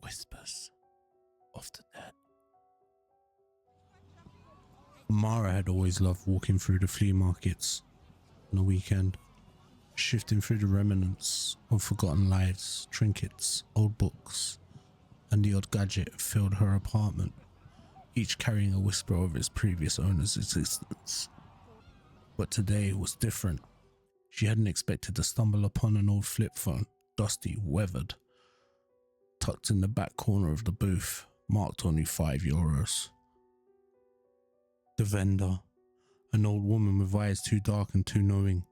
Whispers of the dead. Mara had always loved walking through the flea markets on the weekend, shifting through the remnants of forgotten lives, trinkets, old books, and the odd gadget filled her apartment, each carrying a whisper of its previous owner's existence. But today was different. She hadn't expected to stumble upon an old flip phone, dusty, weathered, tucked in the back corner of the booth, marked only €5. The vendor, an old woman with eyes too dark and too knowing,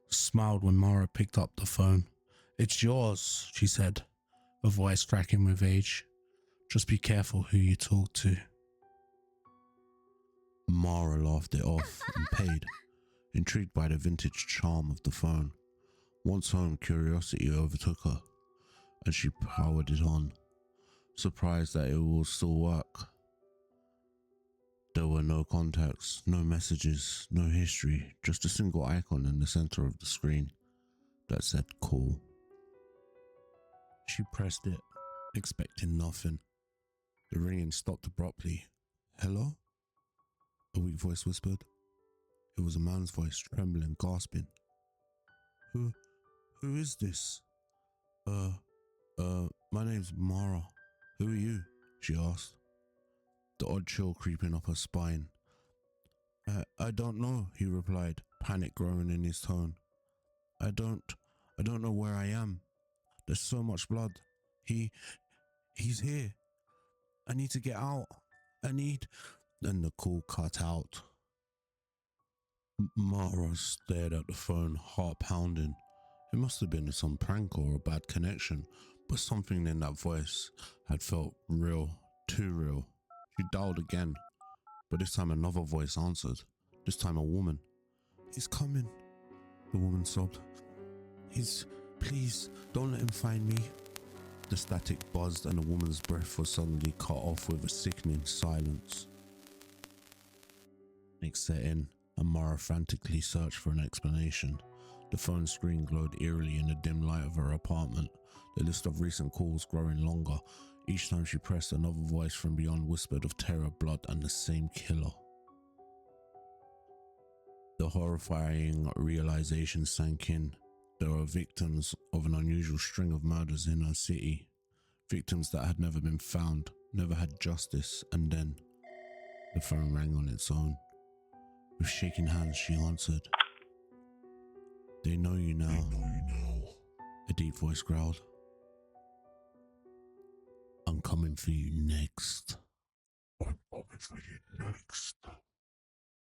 smiled when Mara picked up the phone. "It's yours," she said, her voice cracking with age. "Just be careful who you talk to." Mara laughed it off and paid, intrigued by the vintage charm of the phone. Once home, curiosity overtook her, and she powered it on, surprised that it will still work. There were no contacts, no messages, no history, just a single icon in the center of the screen that said call. She pressed it, expecting nothing. The ringing stopped abruptly. "Hello?" a weak voice whispered. It was a man's voice, trembling, gasping. Who is this? My name's Mara. Who are you?" she asked, the odd chill creeping up her spine. I don't know," he replied, panic growing in his tone. I don't know where I am. There's so much blood. He's here. I need to get out. Then the call cut out. Mara stared at the phone, heart pounding. It must have been some prank or a bad connection, but something in that voice had felt real, too real. She dialed again, but this time another voice answered, this time a woman. "He's coming," the woman sobbed. Please, don't let him find me." The static buzzed and the woman's breath was suddenly cut off with a sickening silence. Panic set in, and Mara frantically searched for an explanation. The phone screen glowed eerily in the dim light of her apartment, the list of recent calls growing longer. Each time she pressed, another voice from beyond whispered of terror, blood, and the same killer. The horrifying realization sank in. There were victims of an unusual string of murders in her city. Victims that had never been found, never had justice, and then the phone rang on its own. With shaking hands, she answered. "They know you now," a deep voice growled. "I'm coming for you next."